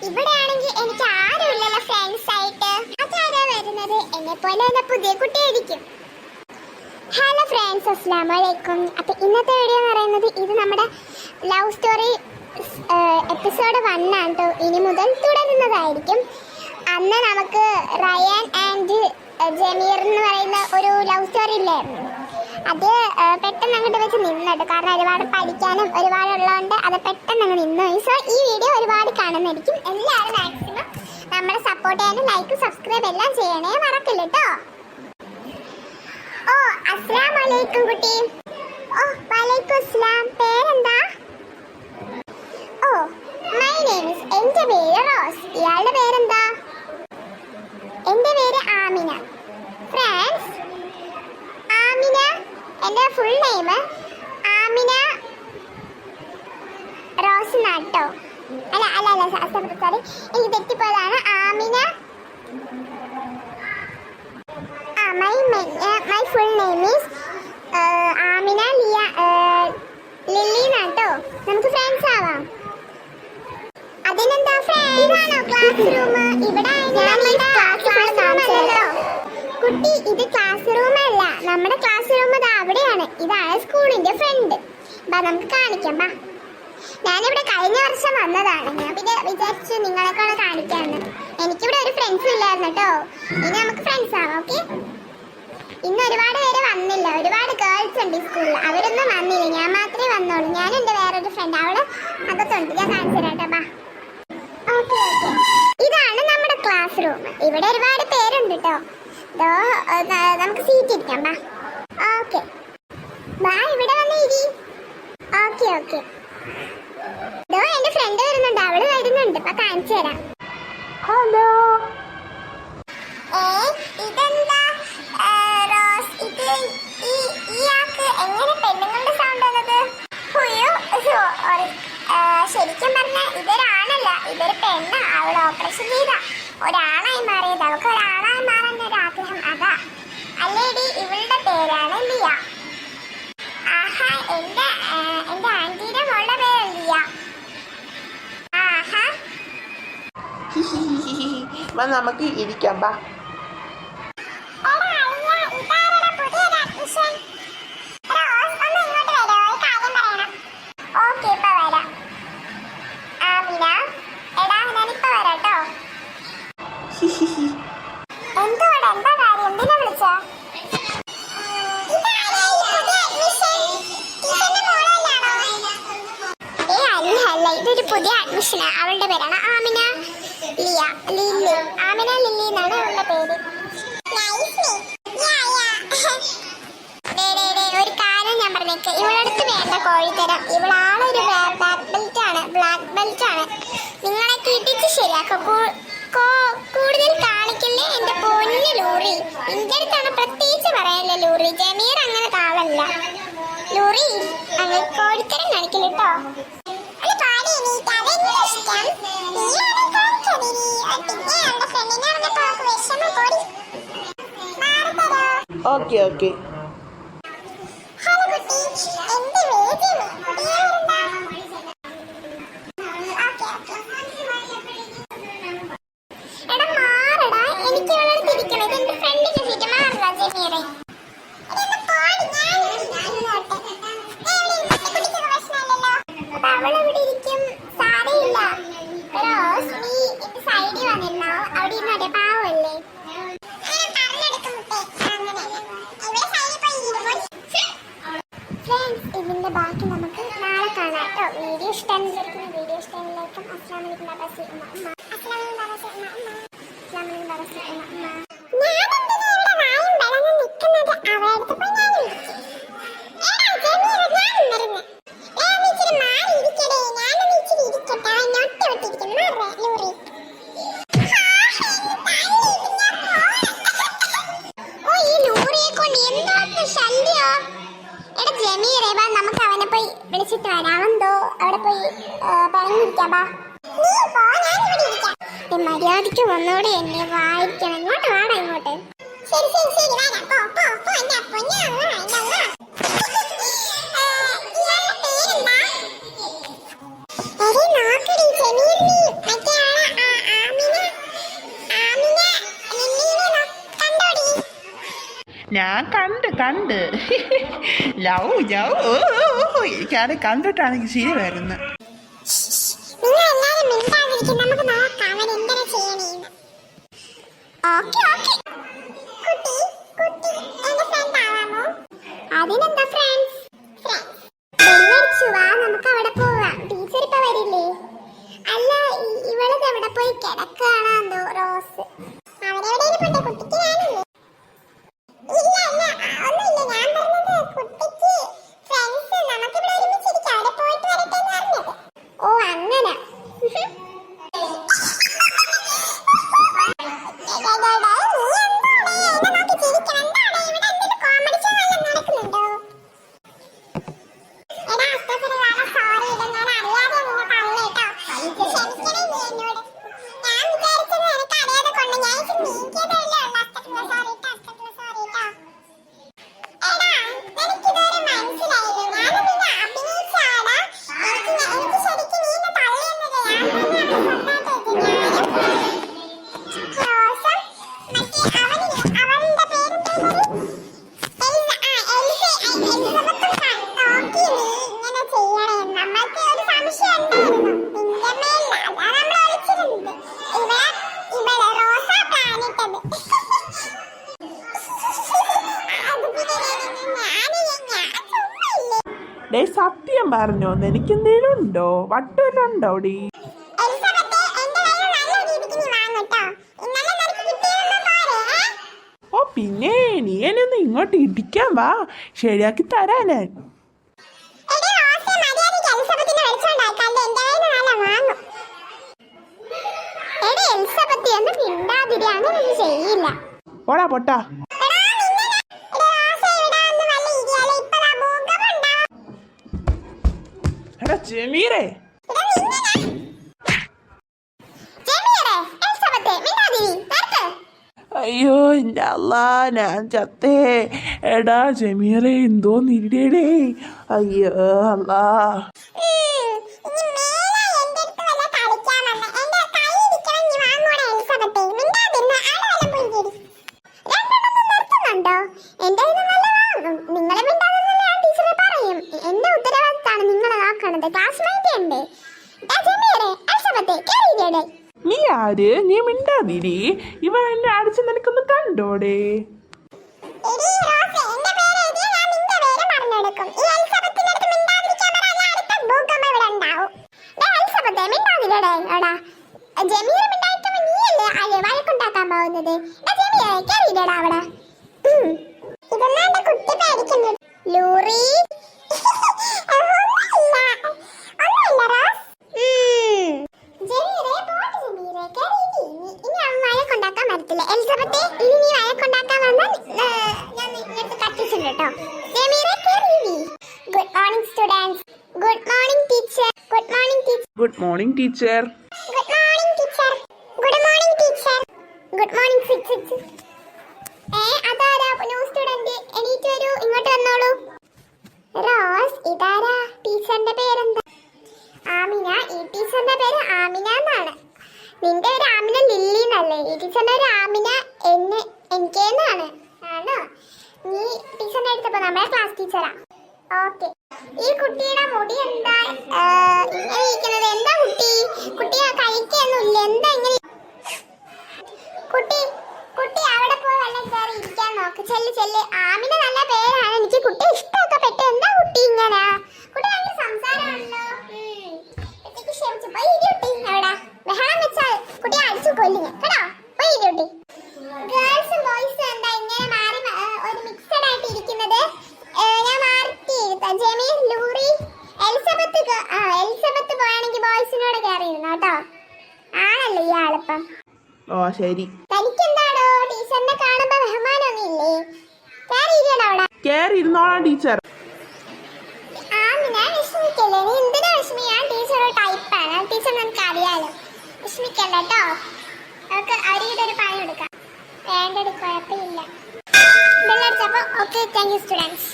ഇവിടെയാണെങ്കിൽ എനിക്ക് ആരുമില്ലല്ലോ ഫ്രണ്ട്സ് ആയിട്ട്. അതാരാ വരുന്നത്? എന്നെ പോലെ തന്നെ പുതിയ കുട്ടിയായിരിക്കും. ഹലോ ഫ്രണ്ട്സ്, അസ്സലാമു അലൈക്കും. അപ്പോൾ ഇന്നത്തെ വീഡിയോ എന്ന് പറയുന്നത് ഇത് നമ്മുടെ ലവ് സ്റ്റോറി എപ്പിസോഡ് 1 ആണ് കേട്ടോ. ഇനി മുതൽ തുടരുന്നതായിരിക്കും. അന്ന് നമുക്ക് റയാൻ ആൻഡ് ജമീർ എന്ന് പറയുന്ന ഒരു ലവ് സ്റ്റോറി ഇല്ലായിരുന്നു. അത് പെട്ടെന്ന് അങ്ങോട്ട് വെച്ച് നിന്നിട്ട്, കാരണം ഒരുപാട് പഠിക്കാനും ഒരുപാടുള്ളതുകൊണ്ട് അത് പെട്ടെന്ന് അങ്ങ് നിന്നു. സോ ഈ വീഡിയോ ഒരുപാട് കാണുന്നതായിരിക്കും. എല്ലാവരും മാക്സിമം നമ്മളെ സപ്പോർട്ട് ചെയ്യാനും ലൈക്ക് സബ്സ്ക്രൈബ് എല്ലാം ചെയ്യണേ മറക്കില്ല കേട്ടോ. ഓ അസ്സലാമു അലൈക്കും കുട്ടി. ഓ വലൈക്കും അസ്സലാം. പേരെന്താ? ഓ മൈ നെയിം ഈസ്, എൻ്റെ പേര് റോസ്. ഇയാളുടെ പേരെന്താ? എൻ്റെ പേര് ആമിന. ഫ്രണ്ട്സ്, ആമിന എൻ്റെ full name Amina Rose Natto. Sorry, എനിക്ക് തെറ്റിപ്പോയതാണ്. Amina, my full name is Amina Lily Natto. നമുക്ക് ഫ്രണ്ട്സ് ആവാം. അതിനെന്താ ഫ്രണ്ട്സ്? ഇതാണോ ക്ലാസ് റൂം? ഇവിടെ കുട്ടി, ഇത് ക്ലാസ് റൂം അല്ല. നമ്മുടെ ക്ലാസ് റൂം ഇത് അവിടെയാണ്. ഇതാണ് സ്കൂളിന്റെ ഫ്രണ്ട്. ബാ നമുക്ക് കാണിക്കാം. ബാ, ഞാനിവിടെ കഴിഞ്ഞ വർഷം വന്നതാണ്. ഞാൻ പിന്നെ വിചാരിച്ചു നിങ്ങളെക്കൊണ്ട് കാണിക്കാന്ന്. എനിക്കിവിടെ ഒരു ഫ്രണ്ട്സ് ഇല്ലായിരുന്നു കേട്ടോ. ഇനി നമുക്ക് ഫ്രണ്ട്സ് ആവാം. ഓക്കെ, ഇന്ന് ഒരുപാട് പേര് വന്നില്ല. ഒരുപാട് ഗേൾസ് ഉണ്ട് ഈ സ്കൂളിൽ. അവരൊന്നും വന്നില്ല, ഞാൻ മാത്രമേ വന്നോളൂ. ഞാൻ എൻ്റെ വേറൊരു ഫ്രണ്ട് അവിടെ അകത്തുണ്ട്. ഞാൻ കാണിച്ചു തരാം കേട്ടോ. ബാ, ഓക്കെ ഓക്കെ. ഇതാണ് നമ്മുടെ ക്ലാസ് റൂം. ഇവിടെ ഒരുപാട് പേരുണ്ട് കേട്ടോ. നമുക്ക് സീറ്റ് ഇരിക്കാം. ബാ, ഓക്കെ. ബാ, ഇവിടെ വന്ന് ഇരി. Okay okay. എന്റെ ഫ്രണ്ട് വരുന്നുണ്ട്, അവള് വരുന്നുണ്ട്. അപ്പൊ കാണിച്ചു തരാം. ഹലോ, ഇതെന്താ റോസ്? ഇത് ഇയാൾക്ക് എങ്ങനെ പെണ്ണുങ്ങളുടെ സൗണ്ട് വന്നത്? ശരിക്കും പറഞ്ഞ ഇതൊരാണല്ല, ഇതൊരു പെണ്ണ. അവൾ ഓപ്പറേഷൻ ചെയ്ത ഒരാളായി മാറിയത്. അവൾക്ക് ഒരാളായി മാറാൻ ഒരു ആഗ്രഹം, അതാ. അല്ലേടി, ഇവളുടെ പേരാണ് ലിയ. ആഹാ, എന്റെ ആന്റിയുടെ മോളുടെ പേര് ലിയ. ആഹാ, നമുക്ക് ഇരിക്കാം. ബാ, ഇതൊരു പുതിയ അഡ്മിഷനാ. അവളുടെ പേരാണ് ആമിന ലില്ലി. ആമിന ലില്ലി എന്നാണ് അവളുടെ പേര്. ഒരു കാര്യം ഞാൻ പറഞ്ഞേക്ക്, ഇവളടുത്ത് വേണ്ട കോഴിത്തരം. ഇവളാളൊരു ബ്ലാക്ക് ബെൽറ്റ് ആണ്. നിങ്ങളെ കിട്ടിച്ച് ശരിയാക്കും. കൂടുതൽ കാണിക്കല്ലേ എന്റെ പൊന്നു ലൂറി. നിന്റെ അടുത്താണ് പ്രത്യേകിച്ച് പറയാനില്ല ലൂറി. ജമീർ അങ്ങനെ കാളല്ല ലൂറി. അങ്ങനെ കോഴിത്തരം കാണിക്കില്ല കേട്ടോ. Okay okay. ഇതിന്റെ ബാക്കി നമുക്ക് നാളെ കാണാം കേട്ടോ. വീഡിയോ ഇഷ്ടമായിരിക്കും. വീഡിയോ ഇഷ്ടമായിരിക്കും. അസ്സലാമു അലൈക്കും ബാബാസി ഉമ്മ ഉമ്മ. അസ്സലാമു അലൈക്കും ബാബാസി ഉമ്മ ഉമ്മ. അസ്സലാമു അലൈക്കും ബാബാസി ഉമ്മ ഉമ്മ. ഞാൻ എന്തിനാ ഇവിടെ വായും വളഞ്ഞ് നിൽക്കുന്നത്? അവളടുത്ത് പോയി ഞാൻ ഇരിക്കും. എടാ ജമീർ, ഞാൻ വരുന്നു. നീ ഇച്ചിരി മാറി ഇരിക്കടേ. ഞാനൊന്ന് ഇച്ചിരി ഇരിക്കട്ടെ. ഞൊട്ടി വിട്ടിരിക്കും. മാറേ ലൂറി. ഓ, ഈ ലൂറിയെ കൊണ്ട് എന്തോന്ന് ശല്യോ. എടാ ജമീറേ, ബാ നമുക്ക് അവനെ പോയി വിളിച്ചിട്ട് വരാമെന്തോ. അവിടെ പോയി പറഞ്ഞിരിക്കാം. ബാ, മര്യാദയ്ക്ക് ഒന്നുകൂടി എന്നെ വായിക്കണം. ഇങ്ങോട്ട് വാടാ, ഇങ്ങോട്ട്. ശരി ശരി ശരി, വരാം. പോ പോ പോ. എന്റെ പൊന്നെ അമ്മ, എന്റെ അമ്മ. ഇയാളുടെ പേരെന്താ? നോക്കടി ജമീറിന് മറ്റേ ആളെ ഞാൻ കണ്ട് ലവ് എനിക്കാരെ കണ്ടിട്ടാണെങ്കിൽ ശരി വരുന്നത്. നിങ്ങൾ എല്ലാരും മിണ്ടാതിരിക്കും, നമുക്ക് നോക്കാം അവൻ എന്തിനാ ചെയ്യണേന്ന്. ഓക്കേ കുട്ടി എന്റെ ഫ്രണ്ട് ആവാമോ? അതിനെന്താ ഫ്രണ്ട്സ് വാ, നമുക്ക് അവിടെ പോവാം. ടീച്ചർ ഇപ്പൊ വരില്ലേ? അല്ല ഇവളത് എവിടെ പോയി കിടക്കുകയാണോ റോസ്? അവരെവിടെ കുട്ടിക്ക് ഞാനില്ലേ? ഇല്ല ഒന്നുമില്ല, ഞാൻ പറഞ്ഞത് കുട്ടിക്ക് ഫ്രണ്ട്സ് നമുക്കിവിടെ ഒരുമിച്ചിരിക്കാം, അവിടെ പോയിട്ട് വരട്ടെ എന്ന് പറഞ്ഞത്. ഓ അങ്ങനെ. ഡേ സത്യം പറഞ്ഞോ, എനിക്കെന്തേലും ഉണ്ടോ? വട്ടുണ്ടോ ഡീ? ഓ പിന്നെ നീ എന്നെ ഒന്ന് ഇങ്ങോട്ട് ഇടിക്കാൻ വാ, ശരിയാക്കി തരാ ഞാൻ. പോടാ പൊട്ടാ. എടാ ജമീറേ, അയ്യോ എൻ്റെ അല്ലാ ഞാൻ ചത്തേ. എടാ ജമീറേ എന്തോ നിരിടേ. അയ്യോ അല്ലാ. നീ ആര്? നീ മിണ്ടാതിരി. ഇവ എന്നെ അടിച്ച് നിനക്കൊന്ന് കണ്ടോടെ? Good morning, teacher. Good morning, teacher. Good morning, teacher. Good morning, teacher. അതാരാ ന്യൂ സ്റ്റുഡന്റ്? എണീറ്റ് വരൂ, ഇങ്ങോട്ട് വന്നോളൂ. റോസ്, ഇതാരാ? ടീച്ചറിന്റെ പേരെന്താ? ആമിന. ഈ ടീച്ചറിന്റെ പേര് ആമിന എന്നാണ്. നിന്റെ ഒരു ആമിന ലില്ലി എന്നല്ലേ? ഈ ടീച്ചറിന്റെ ഒരു ആമിന എനിക്കെന്നാണ്. ആണോ? നീ ടീച്ചറിന്റെ അടുത്തപ്പോ നമ്മുടെ ക്ലാസ് ടീച്ചറാ. ഓക്കെ. ഈ കുട്ടിയുടെ മുടി എന്താ ഇങ്ങനെ ഇരിക്കുന്നത്? എന്താ കുട്ടി കഴിക്കൊന്നുമില്ല, എന്താ ഇങ്ങനെ? കുട്ടി അവിടെ പോയി വെള്ളം കയറി ഇരിക്കാൻ നോക്ക്. ചെല്ല്. ആമിന നല്ല പേരാണ്, എനിക്ക് കുട്ടി ഇഷ്ടമൊക്കെ പെട്ട്. എന്താ കുട്ടി ഇങ്ങനെ? കുട്ടി ഭയങ്കര സംസാരമാണല്ലോ. കുട്ടിക്ക് ക്ഷമിച്ചു പോയി കുട്ടി. അവിടെ ബഹളം വെച്ചാൽ കുട്ടി അടിച്ചു കൊല്ലുക കേട്ടോ. പോയി കുട്ടി. ഗേൾസും ബോയ്സും എന്താ ഇങ്ങനെ മാറി ഒരു മിക്സഡ് ആയിട്ട് ഇരിക്കുന്നത്? ഞാൻ മാറ്റി ജമീർ, ലൂറി, എലിസബത്ത് പോയാണെങ്കിൽ ബോയ്സിനോട് കയറിയിരുന്നു കേട്ടോ. ആണല്ലോ ഈ ആളിപ്പം. ഓ ശരി. തനിക്കെന്താണോ ടീച്ചറിനെ കാണുമ്പോ ബഹുമാനമൊന്നും ഇല്ലേ? കയറിയിരുന്നോ അവിടെ? കയറിയിരുന്നോളാം ടീച്ചർ. ആമിന വിഷമിക്കല്ലേ, നീ എന്തിനാ വിഷമിക്കാ? ടീച്ചർ ഒരു ടൈപ്പാണ്, ടീച്ചർ നമുക്ക് അറിയാലോ. വിഷമിക്കണ്ട കേട്ടോ, നമുക്ക് അവരുടെ ഒരു പണി എടുക്കാം. വേണ്ട, കുഴപ്പമില്ല. ബെല്ലടിച്ചപ്പോ ഓക്കെ. Thank you students.